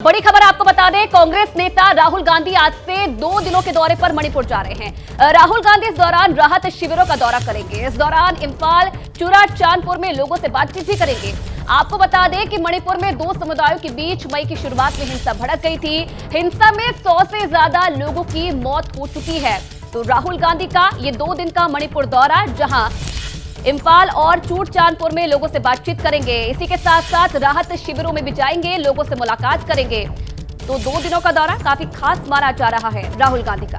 बड़ी खबर आपको बता दें, कांग्रेस नेता राहुल गांधी आज से 2 दिनों के दौरे पर मणिपुर जा रहे हैं। राहुल गांधी इस दौरान राहत शिविरों का दौरा करेंगे। इस दौरान इम्फाल, चुरा चांदपुर में लोगों से बातचीत भी करेंगे। आपको बता दें कि मणिपुर में 2 समुदायों के बीच मई की शुरुआत में हिंसा भड़क गई थी। हिंसा में 100 से ज्यादा लोगों की मौत हो चुकी है। तो राहुल गांधी का ये 2 दिन का मणिपुर दौरा, जहां इम्फाल और चूट चांदपुर में लोगों से बातचीत करेंगे, इसी के साथ साथ राहत शिविरों में भी जाएंगे, लोगों से मुलाकात करेंगे। तो 2 दिनों का दौरा काफी खास माना जा रहा है राहुल गांधी का।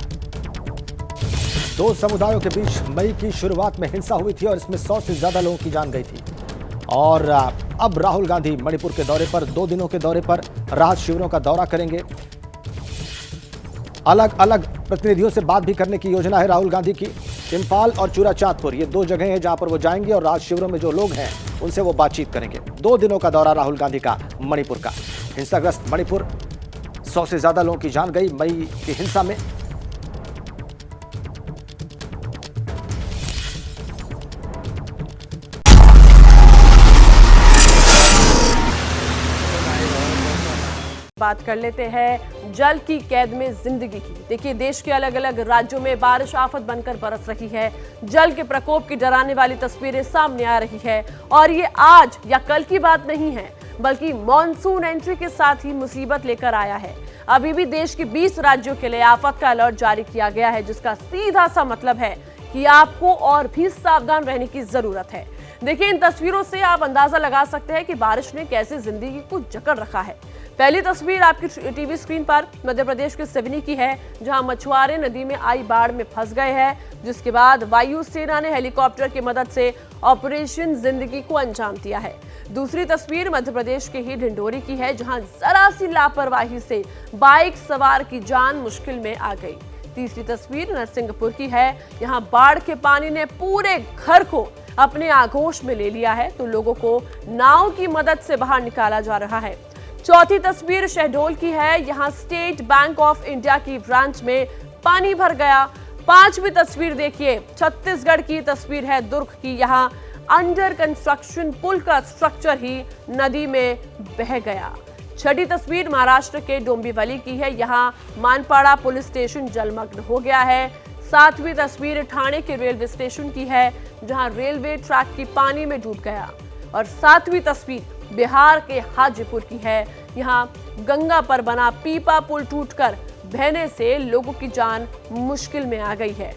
2 समुदायों के बीच मई की शुरुआत में हिंसा हुई थी और इसमें 100 से ज्यादा लोगों की जान गई थी। और अब राहुल गांधी मणिपुर के दौरे पर, 2 दिनों के दौरे पर राहत शिविरों का दौरा करेंगे। अलग अलग प्रतिनिधियों से बात भी करने की योजना है राहुल गांधी की। इम्फाल और चूरा चांदपुर, ये 2 जगह हैं जहां पर वो जाएंगे और राहत शिविरों में जो लोग हैं उनसे वो बातचीत करेंगे। 2 दिनों का दौरा राहुल गांधी का मणिपुर का। हिंसाग्रस्त मणिपुर, 100 से ज्यादा लोगों की जान गई मई की हिंसा में। बात कर लेते हैं जल की कैद में जिंदगी की। देखिए, देश के अलग अलग राज्यों में बारिश आफत बनकर बरस रही है। जल के प्रकोप की डराने वाली तस्वीरें सामने आ रही है और ये आज या कल की बात नहीं है, बल्कि मॉनसून एंट्री के साथ ही मुसीबत लेकर आया है। अभी भी देश के 20 राज्यों के लिए आफत का अलर्ट जारी किया गया है, जिसका सीधा सा मतलब है कि आपको और भी सावधान रहने की जरूरत है। देखिए, इन तस्वीरों से आप अंदाजा लगा सकते हैं कि बारिश ने कैसे जिंदगी को जकड़ रखा है। पहली तस्वीर आपकी टीवी स्क्रीन पर मध्य प्रदेश के सिवनी की है, जहां मछुआरे नदी में आई बाढ़ में फंस गए हैं, जिसके बाद वायुसेना ने हेलीकॉप्टर की मदद से ऑपरेशन जिंदगी को अंजाम दिया है। दूसरी तस्वीर मध्य प्रदेश के ही ढिंडोरी की है, जहां जरा सी लापरवाही से बाइक सवार की जान मुश्किल में आ गई। तीसरी तस्वीर नरसिंहपुर की है, यहाँ बाढ़ के पानी ने पूरे घर को अपने आगोश में ले लिया है, तो लोगों को नाव की मदद से बाहर निकाला जा रहा है। चौथी तस्वीर शहडोल की है, यहाँ स्टेट बैंक ऑफ इंडिया की ब्रांच में पानी भर गया। 5वीं तस्वीर देखिए, छत्तीसगढ़ की तस्वीर है दुर्ग की, यहाँ अंडर कंस्ट्रक्शन पुल का स्ट्रक्चर ही नदी में बह गया। 6ठी तस्वीर महाराष्ट्र के डोंबिवली की है, यहाँ मानपाड़ा पुलिस स्टेशन जलमग्न हो गया है। 7वीं तस्वीर ठाणे के रेलवे स्टेशन की है, जहां रेलवे ट्रैक की पानी में डूब गया। और 7वीं तस्वीर बिहार के हाजीपुर की है, यहाँ गंगा पर बना पीपा पुल टूटकर बहने से लोगों की जान मुश्किल में आ गई है।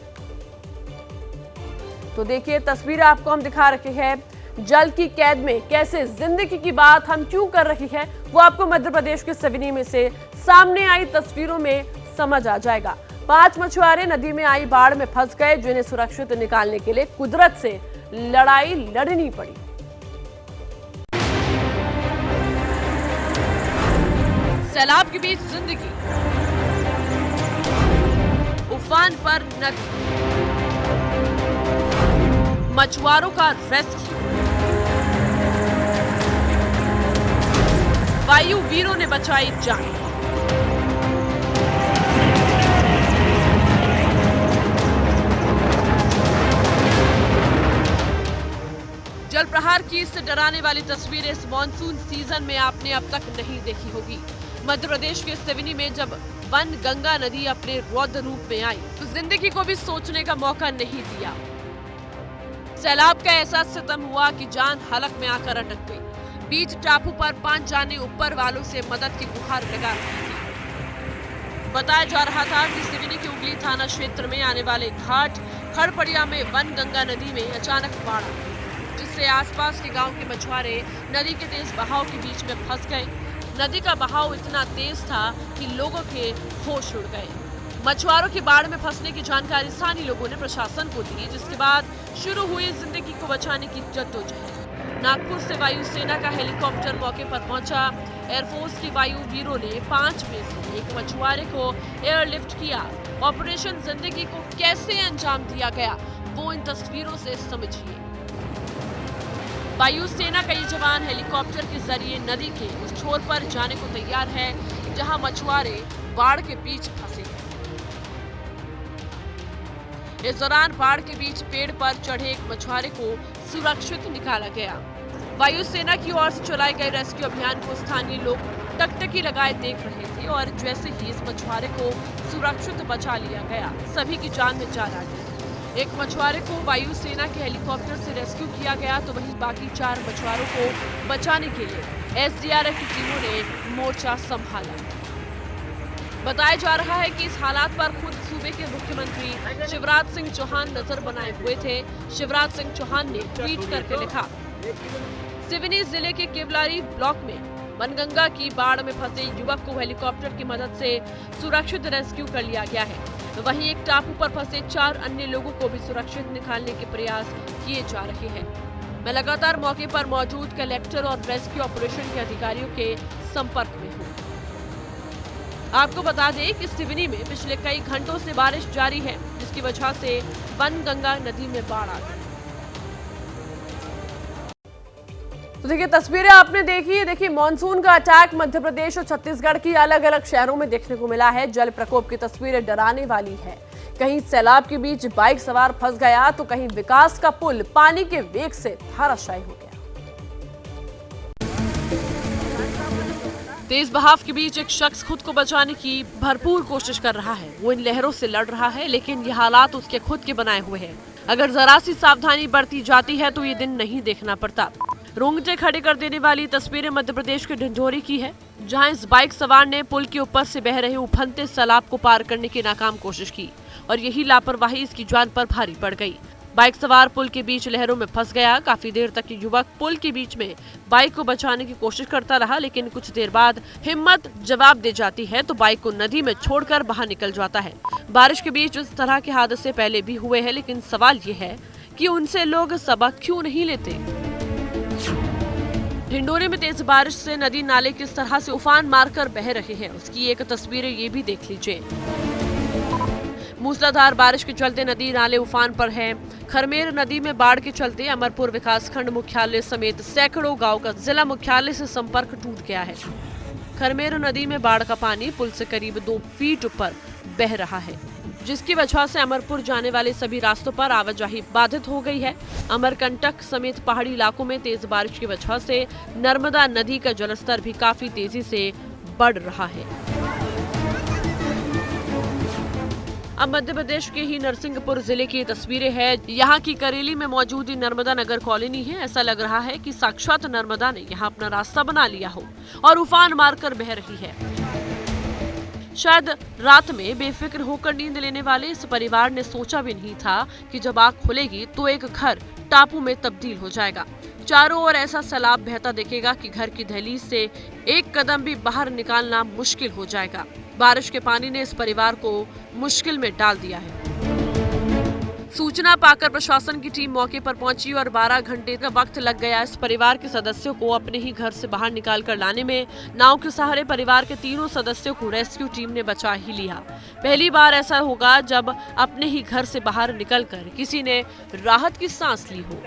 तो देखिए, तस्वीर आपको हम दिखा रखे हैं जल की कैद में कैसे जिंदगी की बात हम क्यों कर रही है, वो आपको मध्य प्रदेश के सिवनी में से सामने आई तस्वीरों में समझ आ जाएगा। 5 मछुआरे नदी में आई बाढ़ में फंस गए, जिन्हें सुरक्षित निकालने के लिए कुदरत से लड़ाई लड़नी पड़ी। सैलाब के बीच जिंदगी, उफान पर नदी, मछुआरों का रेस्क्यू, वायु वीरों ने बचाई जान। जल प्रहार की इस डराने वाली तस्वीरें इस मॉनसून सीजन में आपने अब तक नहीं देखी होगी। मध्य प्रदेश के सिवनी में जब वन गंगा नदी अपने रौद्र रूप में आई, तो जिंदगी को भी सोचने का मौका नहीं दिया। सैलाब का ऐसा सितम हुआ कि जान हलक में आकर अटक गई। बीच टापू पर 5 जाने ऊपर वालों से मदद की गुहार लगा रही थी। बताया जा रहा था कि सिवनी के उगली थाना क्षेत्र में आने वाले घाट खड़पड़िया में वन गंगा नदी में अचानक बाढ़ आई, जिससे आसपास के गांव के मछुआरे नदी के तेज बहाव के बीच में फंस गए। नदी का बहाव इतना तेज था कि लोगों के होश उड़ गए। मछुआरों की बाढ़ में फंसने की जानकारी स्थानीय लोगों ने प्रशासन को दी, जिसके बाद शुरू हुई जिंदगी को बचाने की जद्दोजहद। नागपुर से वायुसेना का हेलीकॉप्टर मौके पर पहुंचा। एयरफोर्स के वायु वीरों ने 5 में से 1 मछुआरे को एयरलिफ्ट किया। ऑपरेशन जिंदगी को कैसे अंजाम दिया गया, वो इन तस्वीरों से समझिए। वायुसेना का ये जवान हेलीकॉप्टर के जरिए नदी के उस छोर पर जाने को तैयार है, जहां मछुआरे बाढ़ के बीच फंसे। इस दौरान बाढ़ के बीच पेड़ पर चढ़े एक मछुआरे को सुरक्षित निकाला गया। वायुसेना की ओर से चलाए गए रेस्क्यू अभियान को स्थानीय लोग टकटकी लगाए देख रहे थे और जैसे ही इस मछुआरे को सुरक्षित बचा लिया गया, सभी की जान में जान आ गई। एक मछुआरे को वायुसेना के हेलीकॉप्टर से रेस्क्यू किया गया, तो वहीं बाकी 4 मछुआरों को बचाने के लिए एसडीआरएफ की टीमों ने मोर्चा संभाला। बताया जा रहा है कि इस हालात पर खुद सूबे के मुख्यमंत्री शिवराज सिंह चौहान नजर बनाए हुए थे। शिवराज सिंह चौहान ने ट्वीट करके लिखा, सिवनी जिले के केवलारी ब्लॉक में मनगंगा की बाढ़ में फंसे युवक को हेलीकॉप्टर की मदद से सुरक्षित रेस्क्यू कर लिया गया है। वहीं एक टापू पर फंसे 4 अन्य लोगों को भी सुरक्षित निकालने के प्रयास किए जा रहे हैं। मैं लगातार मौके पर मौजूद कलेक्टर और रेस्क्यू ऑपरेशन के अधिकारियों के संपर्क में हूँ। आपको बता दें कि सिवनी में पिछले कई घंटों से बारिश जारी है, जिसकी वजह से बनगंगा नदी में बाढ़ आ गई। तो देखिए तस्वीरें आपने देखी। देखिए मॉनसून का अटैक मध्य प्रदेश और छत्तीसगढ़ की अलग अलग शहरों में देखने को मिला है। जल प्रकोप की तस्वीरें डराने वाली है। कहीं सैलाब के बीच बाइक सवार फंस गया, तो कहीं विकास का पुल पानी के वेग से धराशायी हो गया। तेज बहाव के बीच एक शख्स खुद को बचाने की भरपूर कोशिश कर रहा है। वो इन लहरों से लड़ रहा है, लेकिन ये हालात उसके खुद के बनाए हुए हैं। अगर जरा सी सावधानी बरती जाती है तो ये दिन नहीं देखना पड़ता। रोंगटे खड़े कर देने वाली तस्वीरें मध्य प्रदेश के ढिंढोरी की है, जहां इस बाइक सवार ने पुल के ऊपर से बह रहे उफनते सैलाब को पार करने की नाकाम कोशिश की और यही लापरवाही इसकी जान पर भारी पड़ गई। बाइक सवार पुल के बीच लहरों में फंस गया। काफी देर तक ये युवक पुल के बीच में बाइक को बचाने की कोशिश करता रहा, लेकिन कुछ देर बाद हिम्मत जवाब दे जाती है तो बाइक को नदी में छोड़कर बाहर निकल जाता है। बारिश के बीच इस तरह के हादसे पहले भी हुए हैं, लेकिन सवाल ये है कि उनसे लोग सबक क्यों नहीं लेते। ढिंडोरी में तेज बारिश से नदी नाले किस तरह से उफान मारकर बह रहे हैं, उसकी एक तस्वीरें ये भी देख लीजिए। मूसलाधार बारिश के चलते नदी नाले उफान पर हैं। खरमेर नदी में बाढ़ के चलते अमरपुर विकासखंड मुख्यालय समेत सैकड़ों गांव का जिला मुख्यालय से संपर्क टूट गया है। खरमेर नदी में बाढ़ का पानी पुल से करीब 2 फीट ऊपर बह रहा है, जिसकी वजह से अमरपुर जाने वाले सभी रास्तों पर आवाजाही बाधित हो गई है। अमरकंटक समेत पहाड़ी इलाकों में तेज बारिश की वजह से नर्मदा नदी का जलस्तर भी काफी तेजी से बढ़ रहा है। अब मध्य प्रदेश के ही नरसिंहपुर जिले की तस्वीरें हैं। यहाँ की करेली में मौजूद नर्मदा नगर कॉलोनी है। ऐसा लग रहा है कि साक्षात नर्मदा ने यहाँ अपना रास्ता बना लिया हो और उफान मारकर बह रही है। शायद रात में बेफिक्र होकर नींद लेने वाले इस परिवार ने सोचा भी नहीं था कि जब आग खुलेगी तो एक घर टापू में तब्दील हो जाएगा। चारों ओर ऐसा सैलाब बहता दिखेगा कि घर की दहलीज से एक कदम भी बाहर निकालना मुश्किल हो जाएगा। बारिश के पानी ने इस परिवार को मुश्किल में डाल दिया है। सूचना पाकर प्रशासन की टीम मौके पर पहुंची और 12 घंटे का वक्त लग गया इस परिवार के सदस्यों को अपने ही घर से बाहर निकाल कर लाने में। नाव के सहारे परिवार के तीनों सदस्यों को रेस्क्यू टीम ने बचा ही लिया। पहली बार ऐसा होगा जब अपने ही घर से बाहर निकलकर किसी ने राहत की सांस ली हो।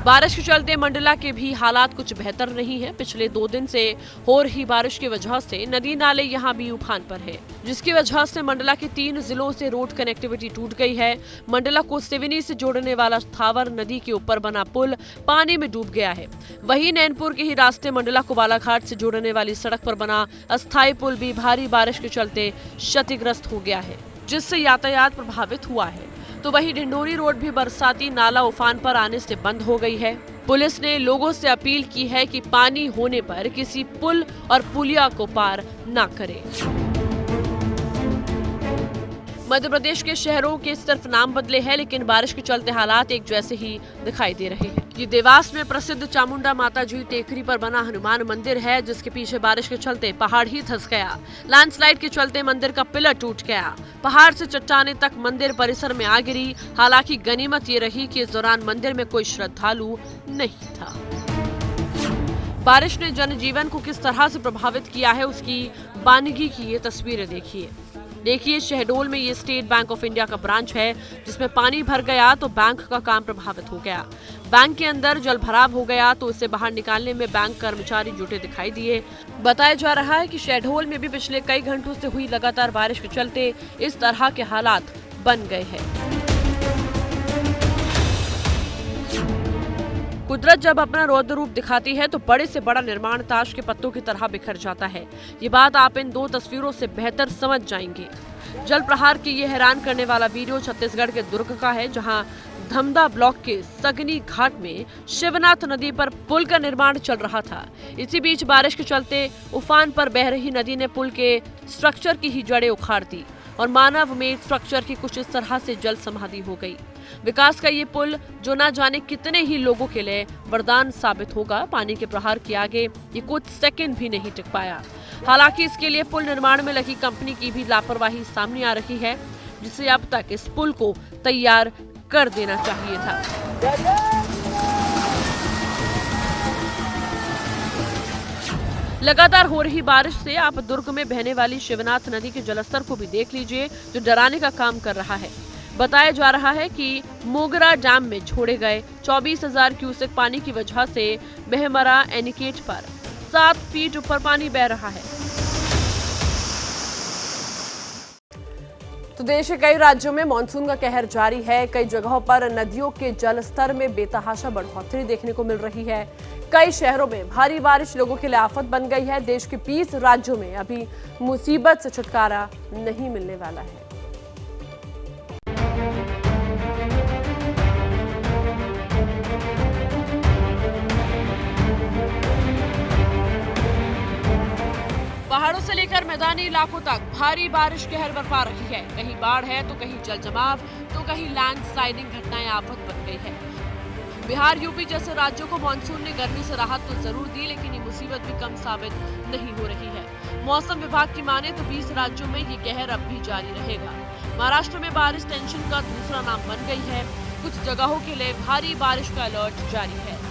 बारिश के चलते मंडला के भी हालात कुछ बेहतर नहीं है। पिछले 2 दिन से हो रही बारिश की वजह से नदी नाले यहाँ भी उफान पर है, जिसकी वजह से मंडला के 3 जिलों से रोड कनेक्टिविटी टूट गई है। मंडला को सिवनी से जोड़ने वाला थावर नदी के ऊपर बना पुल पानी में डूब गया है। वहीं नैनपुर के ही रास्ते मंडला को बालाघाट से जोड़ने वाली सड़क पर बना अस्थायी पुल भी भारी बारिश के चलते क्षतिग्रस्त हो गया है, जिससे यातायात प्रभावित हुआ है। तो वहीं ढिंडोरी रोड भी बरसाती नाला उफान पर आने से बंद हो गई है। पुलिस ने लोगों से अपील की है कि पानी होने पर किसी पुल और पुलिया को पार न करें। मध्य प्रदेश के शहरों के सिर्फ नाम बदले हैं, लेकिन बारिश के चलते हालात एक जैसे ही दिखाई दे रहे हैं। ये देवास में प्रसिद्ध चामुंडा माता जी टेकरी पर बना हनुमान मंदिर है, जिसके पीछे बारिश के चलते पहाड़ ही धंस गया। लैंडस्लाइड के चलते मंदिर का पिलर टूट गया। पहाड़ से चट्टाने तक मंदिर परिसर में आ गिरी। हालांकि गनीमत ये रही कि इस दौरान मंदिर में कोई श्रद्धालु नहीं था। बारिश ने जनजीवन को किस तरह से प्रभावित किया है, उसकी बानगी की ये तस्वीरें देखिए शहडोल में ये स्टेट बैंक ऑफ इंडिया का ब्रांच है, जिसमें पानी भर गया तो बैंक का काम प्रभावित हो गया। बैंक के अंदर जल भराव हो गया तो उसे बाहर निकालने में बैंक कर्मचारी जुटे दिखाई दिए। बताया जा रहा है कि शहडोल में भी पिछले कई घंटों से हुई लगातार बारिश के चलते इस तरह के हालात बन गए हैं। कुदरत जब अपना रौद्र रूप दिखाती है तो बड़े से बड़ा निर्माण ताश के पत्तों की तरह बिखर जाता है। ये बात आप इन 2 तस्वीरों से बेहतर समझ जाएंगे। जल प्रहार की ये हैरान करने वाला वीडियो छत्तीसगढ़ के दुर्ग का है, जहां धमदा ब्लॉक के सगनी घाट में शिवनाथ नदी पर पुल का निर्माण चल रहा था। इसी बीच बारिश के चलते उफान पर बह रही नदी ने पुल के स्ट्रक्चर की ही जड़ें उखाड़ दी और मानव मेड स्ट्रक्चर की कुछ इस तरह से जल समाधि हो गई। विकास का ये पुल जो न जाने कितने ही लोगों के लिए वरदान साबित होगा, पानी के प्रहार के आगे ये कुछ सेकंड भी नहीं टिक पाया। हालांकि इसके लिए पुल निर्माण में लगी कंपनी की भी लापरवाही सामने आ रही है, जिसे अब तक इस पुल को तैयार कर देना चाहिए था। लगातार हो रही बारिश से आप दुर्ग में बहने वाली शिवनाथ नदी के जलस्तर को भी देख लीजिए, जो डराने का काम कर रहा है। बताया जा रहा है कि मोगरा डैम में छोड़े गए 24,000 क्यूसेक पानी की वजह से बहमरा एनिकेट पर 7 फीट ऊपर पानी बह रहा है। तो देश के कई राज्यों में मानसून का कहर जारी है। कई जगहों पर नदियों के जलस्तर में बेतहाशा बढ़ोतरी देखने को मिल रही है। कई शहरों में भारी बारिश लोगों के लिए आफत बन गई है। देश के 20 राज्यों में अभी मुसीबत से छुटकारा नहीं मिलने वाला है। पहाड़ों से लेकर मैदानी इलाकों तक भारी बारिश कहर बरपा रही है। कहीं बाढ़ है तो कहीं जल जमाव तो कहीं लैंडस्लाइडिंग घटनाएं आफत बन गई है। बिहार, यूपी जैसे राज्यों को मानसून ने गर्मी से राहत तो जरूर दी, लेकिन ये मुसीबत भी कम साबित नहीं हो रही है। मौसम विभाग की माने तो 20 राज्यों में ये कहर अब भी जारी रहेगा। महाराष्ट्र में बारिश टेंशन का दूसरा नाम बन गई है। कुछ जगहों के लिए भारी बारिश का अलर्ट जारी है।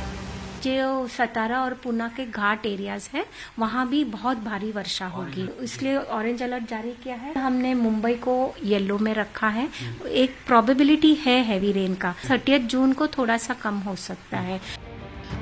जो सतारा और पुणे के घाट एरियाज है वहाँ भी बहुत भारी वर्षा होगी, इसलिए ऑरेंज अलर्ट जारी किया है। हमने मुंबई को येलो में रखा है। एक प्रोबेबिलिटी है हैवी रेन का, 30 जून को थोड़ा सा कम हो सकता है।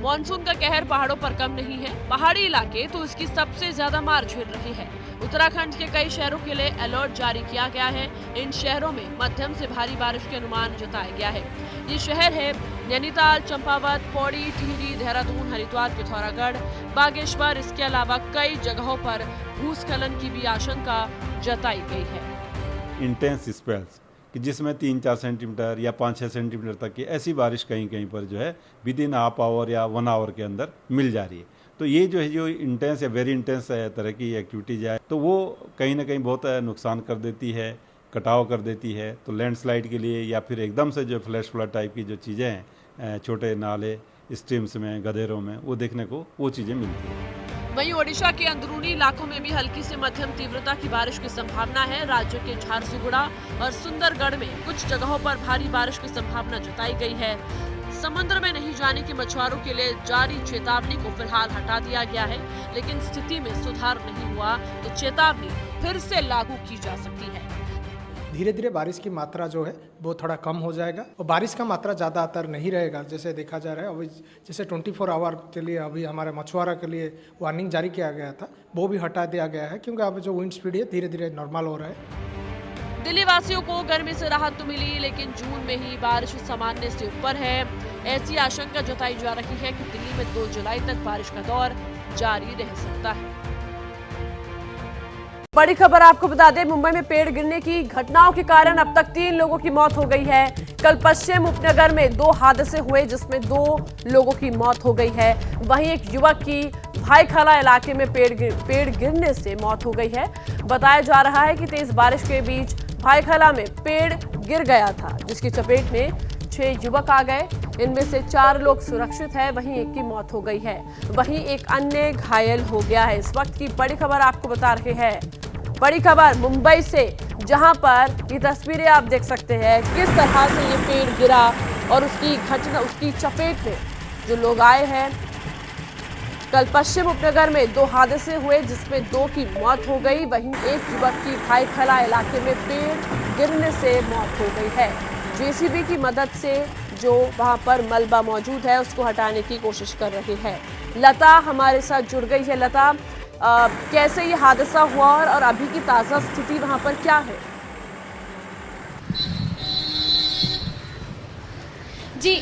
मानसून का कहर पहाड़ों पर कम नहीं है। पहाड़ी इलाके तो इसकी सबसे ज्यादा मार झेल रहे हैं। उत्तराखंड के कई शहरों के लिए अलर्ट जारी किया गया है। इन शहरों में मध्यम से भारी बारिश के अनुमान जताया गया है। ये शहर है नैनीताल, चंपावत, पौड़ी, टिहरी, देहरादून, हरिद्वार, पिथौरागढ़, बागेश्वर। इसके अलावा कई जगहों पर भूस्खलन की भी आशंका जताई गई है। इंटेंस स्पेल्स कि जिसमें 3-4 सेंटीमीटर या 5-6 सेंटीमीटर तक की ऐसी बारिश कहीं कहीं पर जो है विद इन हाफ आवर या 1 आवर के अंदर मिल जा रही है। तो ये जो है जो इंटेंस या वेरी इंटेंस तरह की एक्टिविटीज है तो वो कहीं ना कहीं बहुत नुकसान कर देती है, कटाव कर देती है। तो लैंडस्लाइड के लिए या फिर एकदम से जो फ्लैश फ्लड टाइप की जो चीज़ें हैं, छोटे नाले, स्ट्रीम्स में, गधेरों में, वो देखने को वो चीज़ें मिलती हैं। वहीं ओडिशा के अंदरूनी इलाकों में भी हल्की से मध्यम तीव्रता की बारिश की संभावना है। राज्य के झारसुगुड़ा और सुंदरगढ़ में कुछ जगहों पर भारी बारिश की संभावना जताई गई है। समुद्र में नहीं जाने के मछुआरों के लिए जारी चेतावनी को फिलहाल हटा दिया गया है, लेकिन स्थिति में सुधार नहीं हुआ तो चेतावनी फिर से लागू की जा सकती है। धीरे धीरे बारिश की मात्रा जो है वो थोड़ा कम हो जाएगा और बारिश का मात्रा ज़्यादातर नहीं रहेगा। जैसे देखा जा रहा है अभी, जैसे 24 आवर के लिए अभी हमारे मछुआरा के लिए वार्निंग जारी किया गया था, वो भी हटा दिया गया है, क्योंकि अब जो विंड स्पीड है धीरे धीरे नॉर्मल हो रहा है। दिल्ली वासियों को गर्मी से राहत तो मिली, लेकिन जून में ही बारिश सामान्य से ऊपर है। ऐसी आशंका जताई जा रही है कि दिल्ली में 2 जुलाई तक बारिश का दौर जारी रह सकता है। बड़ी खबर आपको बता दें, मुंबई में पेड़ गिरने की घटनाओं के कारण अब तक 3 लोगों की मौत हो गई है। कल पश्चिम उपनगर में 2 हादसे हुए जिसमें 2 लोगों की मौत हो गई है। वहीं एक युवक की भाईखला इलाके में पेड़ गिरने से मौत हो गई है। बताया जा रहा है कि तेज बारिश के बीच भाईखला में पेड़ गिर गया था, जिसकी चपेट में 6 युवक आ गए। इनमें से 4 लोग सुरक्षित है, वहीं एक की मौत हो गई है, वहीं एक अन्य घायल हो गया है। इस वक्त की बड़ी खबर आपको बता रहे हैं, बड़ी खबर मुंबई से, जहां पर ये तस्वीरें आप देख सकते हैं किस तरह से ये पेड़ गिरा और उसकी घटना, उसकी चपेट में जो लोग आए हैं। कल पश्चिम उपनगर में 2 हादसे हुए जिसमें 2 की मौत हो गई, वहीं एक युवक की भाईखला इलाके में पेड़ गिरने से मौत हो गई है। जेसीबी की मदद से जो वहां पर मलबा मौजूद है उसको हटाने की कोशिश कर रहे हैं। लता हमारे साथ जुड़ गई है। लता, कैसे ये हादसा हुआ और अभी की ताज़ा स्थिति वहां पर क्या है? जी,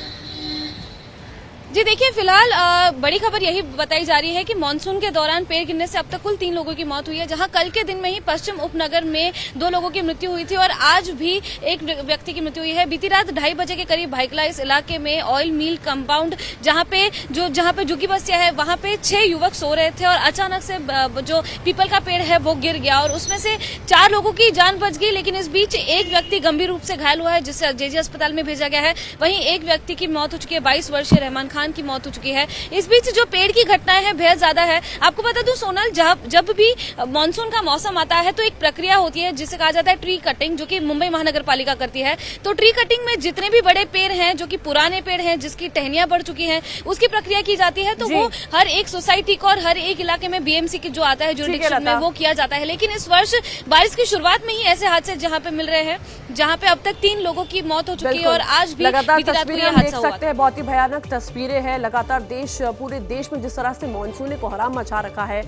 जी देखिए, फिलहाल बड़ी खबर यही बताई जा रही है कि मानसून के दौरान पेड़ गिरने से अब तक कुल 3 लोगों की मौत हुई है, जहां कल के दिन में ही पश्चिम उपनगर में 2 लोगों की मृत्यु हुई थी और आज भी एक व्यक्ति की मृत्यु हुई है। बीती रात 2:30 बजे के करीब भाईकला इस इलाके में ऑयल मिल कंपाउंड जहां पे झुग्गी बस्तियां है, वहां पे 6 युवक सो रहे थे और अचानक से जो पीपल का पेड़ है वो गिर गया और उसमें से 4 लोगों की जान बच गई, लेकिन इस बीच एक व्यक्ति गंभीर रूप से घायल हुआ है, जिसे जेजे अस्पताल में भेजा गया है। वहीं एक व्यक्ति की मौत हो चुकी है, 22 वर्षीय रहमान खान की मौत हो चुकी है। इस बीच जो पेड़ की घटनाएं हैं बेहद ज्यादा है। आपको बता दूं सोनल, जब भी मानसून का मौसम आता है तो एक प्रक्रिया होती है जिसे कहा जाता है ट्री कटिंग, जो कि मुंबई महानगर पालिका करती है। तो ट्री कटिंग में जितने भी बड़े पेड़ हैं, जो कि पुराने पेड़ हैं, जिसकी टहनियां बढ़ चुकी हैं, उसकी प्रक्रिया की जाती है। तो वो हर एक सोसाइटी को और हर एक इलाके में बीएमसी की जो आता है जुरिडिक्शन में, वो किया जाता है। लेकिन इस वर्ष बारिश की शुरुआत में ही ऐसे हादसे जहां पे मिल रहे हैं, जहां पे अब तक 3 लोगों की मौत हो चुकी है और आज भी लगातार बीती रात को तस्वीरें यह हम देख हादसा हुआ सकते हैं। बहुत ही भयानक तस्वीरें हैं। लगातार पूरे देश में जिस तरह से मानसून ने कोहराम मचा रखा है।